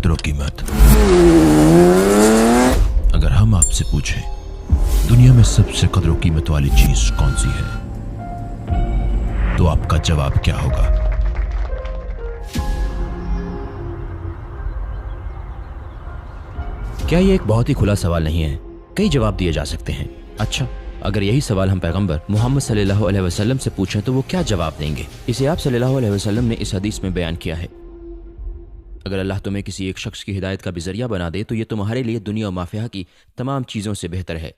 कदर कीमत। अगर हम आपसे पूछें दुनिया में सबसे कदर कीमत वाली चीज कौन सी है, तो आपका जवाब क्या होगा? क्या ये एक बहुत ही खुला सवाल नहीं है? कई जवाब दिए जा सकते हैं। अच्छा, अगर यही सवाल हम पैगंबर मोहम्मद सल्लल्लाहु अलैहि वसल्लम से पूछें तो वो क्या जवाब देंगे? इसे आप सल्लल्लाहु अलैहि वसल्लम ने इस हदीस में बयान किया है। अगर अल्लाह तुम्हें किसी एक शख्स की हिदायत का भी जरिया बना दे तो ये तुम्हारे लिए दुनिया और माफिया की तमाम चीजों से बेहतर है।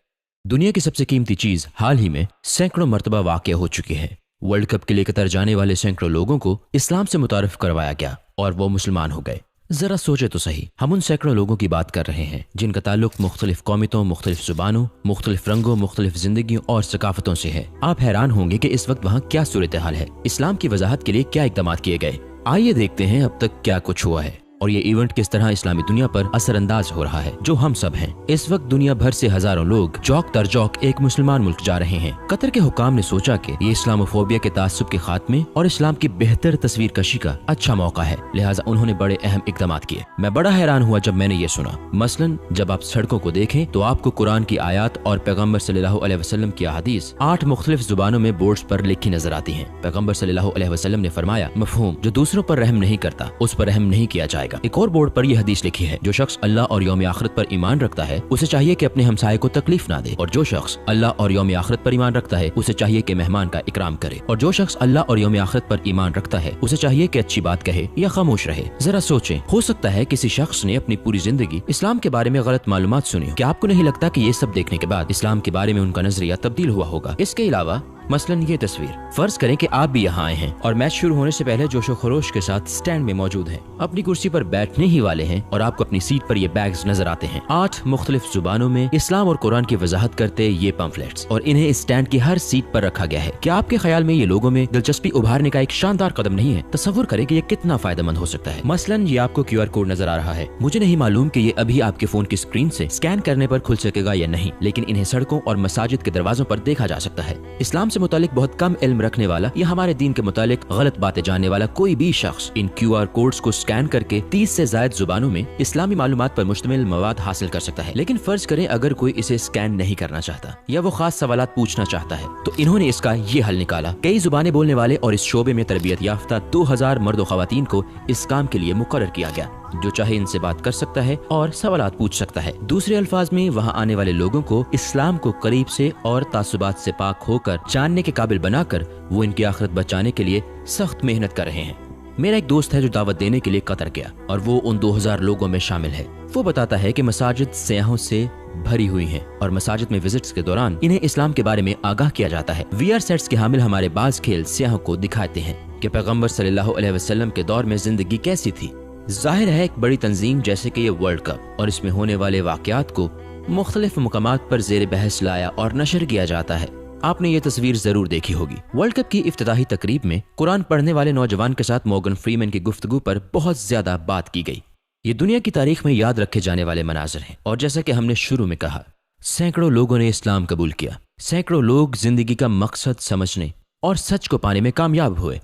दुनिया की सबसे कीमती चीज हाल ही में सैकड़ों मरतबा वाक़या हो चुकी है। वर्ल्ड कप के लिए कतर जाने वाले सैकड़ों लोगों को इस्लाम से मुतारिफ करवाया गया और वो मुसलमान हो गए। जरा सोचे तो सही, हम उन सैकड़ों लोगों की बात कर रहे हैं जिनका ताल्लुक मुख्तलिफ कौमियतों, मुख्तलिफ जुबानों, मुख्तलिफ रंगों, मुख्तलिफ जिंदगियों और सकाफतों से है। आप हैरान होंगे कि इस वक्त वहाँ क्या सूरत हाल है। इस्लाम की वजाहत के लिए क्या इक़दाम किए गए। आइए देखते हैं अब तक क्या कुछ हुआ है और ये इवेंट किस तरह इस्लामी दुनिया पर असरअंदाज हो रहा है, जो हम सब हैं। इस वक्त दुनिया भर से हजारों लोग चौक दर चौक एक मुसलमान मुल्क जा रहे हैं। कतर के हुकाम ने सोचा कि ये इस्लामोफोबिया के तासुब के खात्मे और इस्लाम की बेहतर तस्वीर कशी का अच्छा मौका है, लिहाजा उन्होंने बड़े अहम इकदाम किए। मैं बड़ा हैरान हुआ जब मैंने ये सुना। मसलन जब आप सड़कों को देखें तो आपको कुरान की आयत और पैगम्बर सल्लल्लाहु अलैहि वसल्लम की अहादीस 8 मुख्तलिफ जुबानों में बोर्ड्स पर लिखी नजर आती हैं। पैगम्बर सल्लल्लाहु अलैहि वसल्लम ने फरमाया, मफहूम, जो दूसरों पर रहम नहीं करता उस पर रहम नहीं किया जाएगा। एक और बोर्ड पर यह हदीस लिखी है, जो शख्स अल्लाह और यौम आखिरत पर ईमान रखता है उसे चाहिए कि अपने हमसाये को तकलीफ ना दे, और जो शख्स अल्लाह और यौम आखिरत पर ईमान रखता है उसे चाहिए कि मेहमान का इकराम करे, और जो शख्स अल्लाह और यौम आखिरत पर ईमान रखता है उसे चाहिए कि अच्छी बात कहे या खामोश रहे। जरा सोचें, हो सकता है किसी शख्स ने अपनी पूरी जिंदगी इस्लाम के बारे में गलत मालूमात सुनी। क्या आपको नहीं लगता कि ये सब देखने के बाद इस्लाम के बारे में उनका नजरिया तब्दील हुआ होगा? इसके अलावा मसलन ये तस्वीर, फर्ज करें कि आप भी यहाँ आए हैं और मैच शुरू होने से पहले जोशो खरोश के साथ स्टैंड में मौजूद हैं, अपनी कुर्सी पर बैठने ही वाले हैं और आपको अपनी सीट पर ये बैग्स नजर आते हैं। 8 मुख्तलिफ जुबानों में इस्लाम और कुरान की वजाहत करते ये पम्फलेट्स, और इन्हें इस स्टैंड की हर सीट पर रखा गया है। क्या आपके ख्याल में ये लोगों में दिलचस्पी उभारने का एक शानदार कदम नहीं है? तस्वुर करें कि ये कितना फायदेमंद हो सकता है। मसलन ये आपको QR कोड नजर आ रहा है। मुझे नहीं मालूम कि ये अभी आपके फोन की स्क्रीन से स्कैन करने पर खुल सकेगा या नहीं, लेकिन इन्हें सड़कों और मसाजिद के दरवाजों पर देखा जा सकता है। इस्लाम से मुतालिक बहुत कम इल्म रखने वाला या हमारे दीन के मुतालिक गलत बातें जानने वाला कोई भी शख्स इन QR कोड्स को स्कैन करके 30 से ज्यादा जुबानों में इस्लामी मालूमात पर मुश्तमिल मवाद हासिल कर सकता है। लेकिन फर्ज करें अगर कोई इसे स्कैन नहीं करना चाहता या वो खास सवालात पूछना चाहता है, तो इन्होंने इसका ये हल निकाला। कई जुबानें बोलने वाले और इस शोबे में तरबियत याफ्ता 2000 मर्द और खवातीन को इस काम के लिए मुकर्रर किया गया। जो चाहे इनसे बात कर सकता है और सवालात पूछ सकता है। दूसरे अल्फाज में वहाँ आने वाले लोगों को इस्लाम को करीब से और तासुबात से पाक होकर जानने के काबिल बनाकर वो इनकी आखिरत बचाने के लिए सख्त मेहनत कर रहे हैं। मेरा एक दोस्त है जो दावत देने के लिए कतर गया और वो उन 2000 लोगों में शामिल है। वो बताता है कि मसाजिद सयाहों से भरी हुई हैं और मसाजिद में विजिट्स के दौरान इन्हें इस्लाम के बारे में आगाह किया जाता है। VR सेट्स के हामिल हमारे बाज खेल सयाहों को दिखाते हैं कि पैगम्बर सल्लल्लाहु अलैहि वसल्लम के दौर में जिंदगी कैसी थी। जाहिर है एक बड़ी तंजीम जैसे कि ये वर्ल्ड कप और इसमें होने वाले वाकयात को मुख्तलिफ मुकामात पर जेर बहस लाया और नशर किया जाता है। आपने ये तस्वीर जरूर देखी होगी। वर्ल्ड कप की इफ्तिताही तकरीब में कुरान पढ़ने वाले नौजवान के साथ मॉर्गन फ्रीमैन की गुफ्तगू पर बहुत ज्यादा बात की गई। ये दुनिया की तारीख में याद रखे जाने वाले मनाजर हैं, और जैसा कि हमने शुरू में कहा, सैकड़ों लोगों ने इस्लाम कबूल किया। सैकड़ों लोग जिंदगी का मकसद समझने और सच को पाने में कामयाब हुए।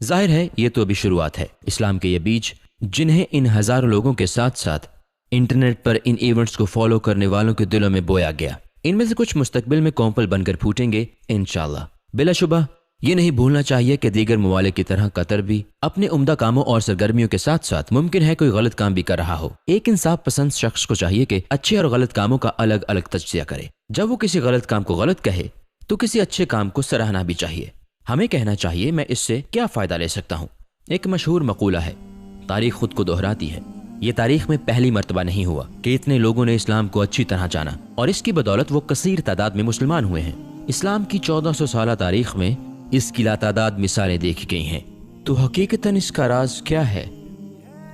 जाहिर है ये तो अभी शुरुआत है। इस्लाम के ये बीज जिन्हें इन हजारों लोगों के साथ साथ इंटरनेट पर इन इवेंट्स को फॉलो करने वालों के दिलों में बोया गया, इनमें से कुछ मुस्तकबिल में कौंपल बनकर फूटेंगे इंशाअल्लाह। बिलाशुबह ये नहीं भूलना चाहिए कि दीगर ममालिक की तरह कतर भी अपने उम्दा कामों और सरगर्मियों के साथ साथ मुमकिन है कोई गलत काम भी कर रहा हो। एक इंसाफ पसंद शख्स को चाहिए कि अच्छे और गलत कामों का अलग अलग तज्जिया करे। जब वो किसी गलत काम को गलत कहे तो किसी अच्छे काम को सराहना भी चाहिए। हमें कहना चाहिए, मैं इससे क्या फायदा ले सकता हूँ। एक मशहूर मकूला है, तारीख खुद को दोहराती है। ये तारीख में पहली मर्तबा नहीं हुआ कि इतने लोगों ने इस्लाम को अच्छी तरह जाना और इसकी बदौलत वो कसीर तादाद में मुसलमान हुए हैं। इस्लाम की 1400 साल तारीख में इसकी लातादाद मिसालें देखी गई हैं। तो हकीकतन इसका राज क्या है?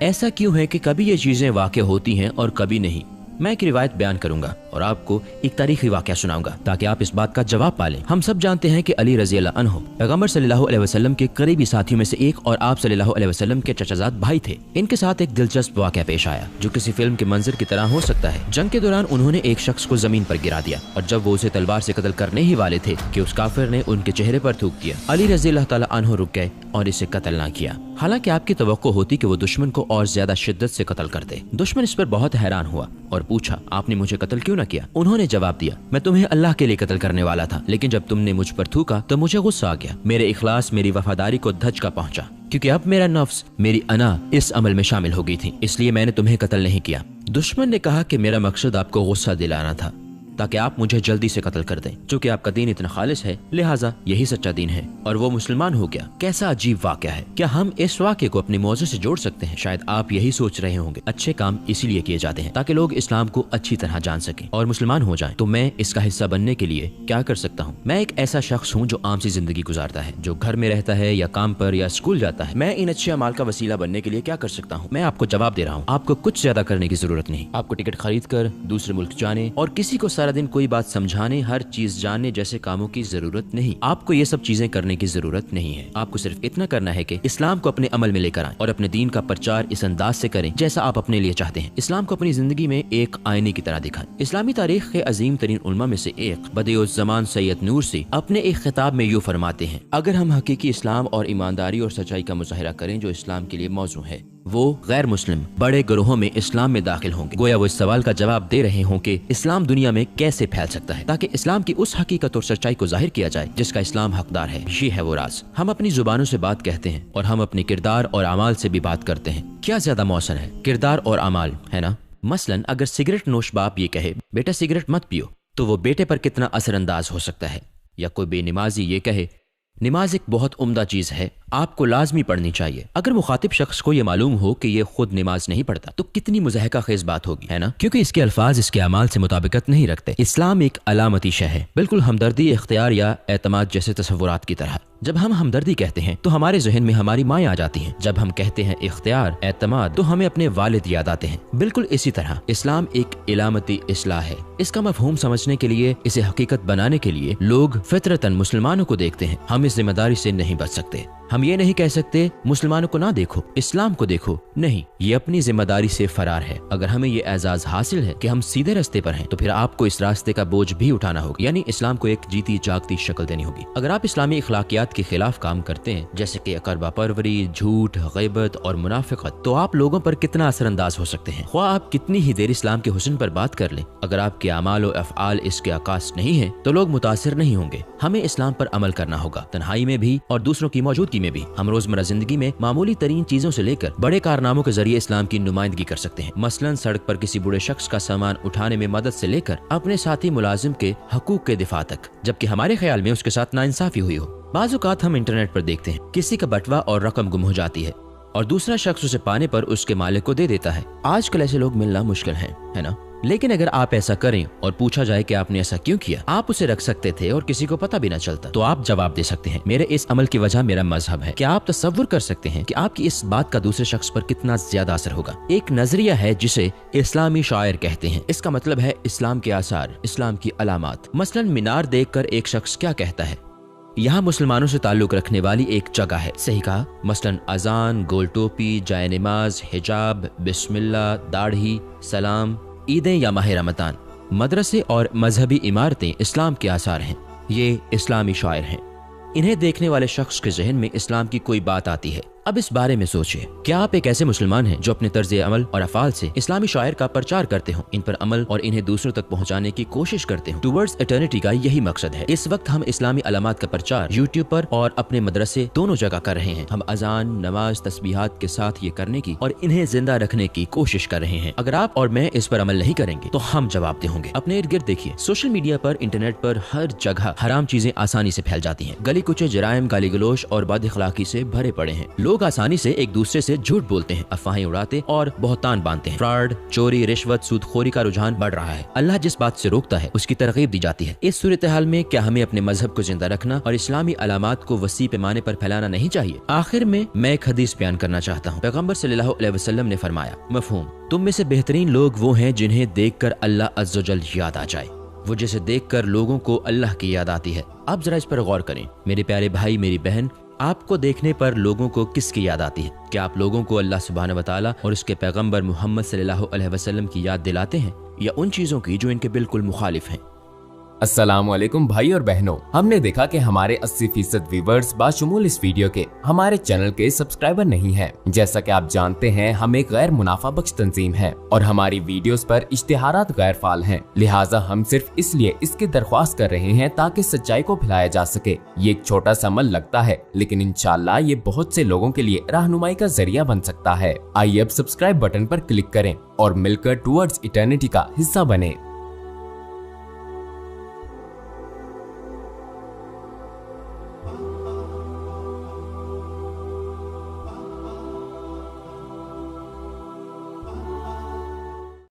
ऐसा क्यों है कि कभी ये चीजें वाक़या होती हैं और कभी नहीं? मैं एक रिवायत बयान करूंगा और आपको एक तारीखी वाकया सुनाऊंगा ताकि आप इस बात का जवाब पालें। हम सब जानते हैं कि अली रजी अल्लाह अन्हु पैगंबर सल्लल्लाहु अलैहि वसल्लम के करीबी साथियों में से एक और आप सल्लल्लाहु अलैहि वसल्लम के चचाजाद भाई थे। इनके साथ एक दिलचस्प वाकया पेश आया जो किसी फिल्म के मंजर की तरह हो सकता है। जंग के दौरान उन्होंने एक शख्स को जमीन पर गिरा दिया और जब वो उसे तलवार से कत्ल करने ही वाले थे कि उस काफिर ने उनके चेहरे पर थूक दिया। अली रजी अल्लाह ताला अन्हु रुक गए और इसे कत्ल ना किया। हालांकि आपकी तवक्को होती कि वो दुश्मन को और ज्यादा शिद्दत से कत्ल कर दे। दुश्मन इस पर बहुत हैरान हुआ और पूछा, आपने मुझे कत्ल क्यों न किया? उन्होंने जवाब दिया, मैं तुम्हें अल्लाह के लिए कत्ल करने वाला था, लेकिन जब तुमने मुझ पर थूका तो मुझे गुस्सा आ गया। मेरे इखलास, मेरी वफादारी को धचका पहुंचा, क्योंकि अब मेरा नफ्स, मेरी अना इस अमल में शामिल हो गई थी, इसलिए मैंने तुम्हें कत्ल नहीं किया। दुश्मन ने कहा कि मेरा मकसद आपको गुस्सा दिलाना था ताकि आप मुझे जल्दी से कत्ल कर दें। चूंकि आपका दीन इतना खालिस है, लिहाजा यही सच्चा दीन है और वो मुसलमान हो गया। कैसा अजीब वाकया है। क्या हम इस वाकये को अपने मौजू से जोड़ सकते हैं? शायद आप यही सोच रहे होंगे, अच्छे काम इसीलिए किए जाते हैं ताकि लोग इस्लाम को अच्छी तरह जान सकें और मुसलमान हो जाएं। तो मैं इसका हिस्सा बनने के लिए क्या कर सकता हूँ? मैं एक ऐसा शख्स हूँ जो आम सी जिंदगी गुजारता है, जो घर में रहता है या काम पर या स्कूल जाता है। मैं इन अच्छे अमाल का वसीला बनने के लिए क्या कर सकता हूँ? मैं आपको जवाब दे रहा हूँ, आपको कुछ ज्यादा करने की जरूरत नहीं। आपको टिकट खरीद कर दूसरे मुल्क जाने और किसी को सारा दिन कोई बात समझाने, हर चीज जानने जैसे कामों की जरूरत नहीं। आपको ये सब चीजें करने की जरूरत नहीं है। आपको सिर्फ इतना करना है कि इस्लाम को अपने अमल में लेकर आएं और अपने दीन का प्रचार इस अंदाज से करें जैसा आप अपने लिए चाहते हैं। इस्लाम को अपनी जिंदगी में एक आईने की तरह दिखाएं। इस्लामी तारीख के अजीम तरीन उलमा में से एक बदिउज़ ज़मान सैयद नूरसी अपने एक खिताब में यूँ फरमाते हैं, अगर हम हकीकी इस्लाम और ईमानदारी और सच्चाई का मुजाहिरा करें जो इस्लाम के लिए मौजू है, वो गैर मुस्लिम बड़े गिरोहों में इस्लाम में दाखिल होंगे। गोया वो इस सवाल का जवाब दे रहे हों कि इस्लाम दुनिया में कैसे फैल सकता है ताकि इस्लाम की उस हकीकत और सच्चाई को जाहिर किया जाए जिसका इस्लाम हकदार है। ये है वो राज। हम अपनी जुबानों से बात कहते हैं और हम अपने किरदार और अमाल से भी बात करते हैं। क्या ज्यादा मौसन है, किरदार और अमाल, है ना? मसलन अगर सिगरेट नोश बाप ये कहे, बेटा सिगरेट मत पियो, तो वो बेटे पर कितना असरअंदाज हो सकता है। या कोई बेनमाजी ये कहे, नमाज एक बहुत उम्दा चीज है, आपको लाजमी पढ़नी चाहिए। अगर मुखातिब शख्स को ये मालूम हो कि ये खुद नमाज नहीं पढ़ता तो कितनी मुज़हका खेज बात होगी, है ना? क्योंकि इसके अल्फाज इसके अमाल से मुताबिकत नहीं रखते। इस्लाम एक अलामती शय है, बिल्कुल हमदर्दी, इख्तियार या एतमाद जैसे तसव्वुरात की तरह। जब हम हमदर्दी कहते हैं तो हमारे जहन में हमारी माएँ आ जाती हैं। जब हम कहते हैं इख्तियार, एतमाद, तो हमें अपने वालिद याद आते हैं। बिल्कुल इसी तरह इस्लाम एक इलामती इस्लाह है। इसका मफहूम समझने के लिए, इसे हकीकत बनाने के लिए लोग फितरतन मुसलमानों को देखते हैं। हम इस जिम्मेदारी से नहीं बच सकते। हम ये नहीं कह सकते मुसलमानों को ना देखो, इस्लाम को देखो। नहीं, ये अपनी जिम्मेदारी से फरार है। अगर हमें ये एजाज हासिल है कि हम सीधे रास्ते पर हैं, तो फिर आपको इस रास्ते का बोझ भी उठाना होगा, यानी इस्लाम को एक जीती जागती शक्ल देनी होगी। अगर आप इस्लामी अखलाकियात के खिलाफ काम करते हैं, जैसे कि अकरबा परवरी, झूठ, गैबत और मुनाफिकत, तो आप लोगों पर कितना असरअंदाज हो सकते हैं। ख्वाह आप कितनी ही देर इस्लाम के हुस्न पर बात कर लें, अगर आपके अमाल और अफ़आल इसके आकाश नहीं है तो लोग मुतासिर नहीं होंगे। हमें इस्लाम पर अमल करना होगा, तन्हाई में भी और दूसरों की मौजूदगी में भी। हम रोजमर्रा जिंदगी में मामूली तरीन चीजों से लेकर बड़े कारनामों के जरिए इस्लाम की नुमाइंदगी कर सकते हैं। मसलन सड़क पर किसी बूढ़े शख्स का सामान उठाने में मदद से लेकर अपने साथी मुलाजिम के हकूक के दिफा तक, जबकि हमारे ख्याल में उसके साथ नाइंसाफी हुई हो। बाज़ औक़ात हम इंटरनेट पर देखते हैं किसी का बटवा और रकम गुम हो जाती है और दूसरा शख्स उसे पाने पर उसके मालिक को दे देता है। आजकल ऐसे लोग मिलना मुश्किल है ना? लेकिन अगर आप ऐसा करें और पूछा जाए कि आपने ऐसा क्यों किया, आप उसे रख सकते थे और किसी को पता भी न चलता, तो आप जवाब दे सकते हैं, मेरे इस अमल की वजह मेरा मजहब है। क्या आप तसव्वुर कर सकते हैं कि आपकी इस बात का दूसरे शख्स पर कितना ज्यादा असर होगा? एक नजरिया है जिसे इस्लामी शायर कहते हैं। इसका मतलब है इस्लाम के आसार, इस्लाम की अलामात। मसलन मीनार देखकर एक शख्स क्या कहता है, यहाँ मुसलमानों से ताल्लुक रखने वाली एक जगह है। सही कहा। मसलन अजान, गोल टोपी, जाए नमाज, हिजाब, बिस्मिल्लाह, दाढ़ी, सलाम, ईदें या माह रमज़ान, मदरसे और मजहबी इमारतें इस्लाम के आसार हैं। ये इस्लामी शायर हैं। इन्हें देखने वाले शख्स के जहन में इस्लाम की कोई बात आती है। अब इस बारे में सोचिए, क्या आप एक ऐसे मुसलमान हैं जो अपने तर्ज अमल और अफ़ाल से इस्लामी शायर का प्रचार करते हो, इन पर अमल और इन्हें दूसरों तक पहुंचाने की कोशिश करते हो? टुवर्ड्स इटर्निटी का यही मकसद है। इस वक्त हम इस्लामी अलामात का प्रचार यूट्यूब पर और अपने मदरसे दोनों जगह कर रहे हैं। हम अजान, नमाज, तस्बीहात के साथ ये करने की और इन्हें जिंदा रखने की कोशिश कर रहे हैं। अगर आप और मैं इस पर अमल नहीं करेंगे तो हम जवाबदेह होंगे। अपने इर्द गिर्द देखिए, सोशल मीडिया पर, इंटरनेट पर हर जगह हराम चीजें आसानी से फैल जाती हैं। गली कुचे जराइम, गाली गलोच और बद अखलाकी से भरे पड़े हैं। लोग लोग आसानी से एक दूसरे से झूठ बोलते हैं, अफवाहें उड़ाते और बहुतान बांधते हैं। फ्रॉड, चोरी, रिश्वत, सूदखोरी का रुझान बढ़ रहा है। अल्लाह जिस बात से रोकता है उसकी तरगीब दी जाती है। इस सूरत हाल में क्या हमें अपने मजहब को जिंदा रखना और इस्लामी अलामात को वसी पैमाने पर फैलाना नहीं चाहिए? आखिर में मैं एक हदीस बयान करना चाहता हूँ। पैगम्बर सल्लल्लाहु अलैहि वसल्लम ने फरमाया, मफहूम, तुम में से बेहतरीन लोग वो हैं जिन्हें देखकर अल्लाह अज़्ज़ व जल याद आ जाए, वो जिसे देखकर लोगों को अल्लाह की याद आती है। आप जरा इस पर गौर करें मेरे प्यारे भाई, मेरी बहन, आपको देखने पर लोगों को किसकी याद आती है? क्या आप लोगों को अल्लाह सुब्हानहू व तआला और उसके पैगंबर मोहम्मद सल्लल्लाहु अलैहि वसल्लम की याद दिलाते हैं या उन चीजों की जो इनके बिल्कुल मुखालिफ हैं? अस्सलामुअलैकुम भाई और बहनों, हमने देखा कि हमारे 80% व्यूवर्स बाशमूल इस वीडियो के हमारे चैनल के सब्सक्राइबर नहीं हैं। जैसा कि आप जानते हैं, हम एक गैर मुनाफा बख्श तंजीम है और हमारी वीडियोस पर इश्तिहारात गैर फाल हैं। लिहाजा हम सिर्फ इसलिए इसकी दरख्वास्त कर रहे हैं ताकि सच्चाई को फैलाया जा सके। ये एक छोटा सा अमल लगता है, लेकिन इंशाल्लाह ये बहुत से लोगों के लिए रहनुमाई का जरिया बन सकता है। आइए अब सब्सक्राइब बटन पर क्लिक करें और मिलकर टुवर्ड्स इटर्निटी का हिस्सा बने।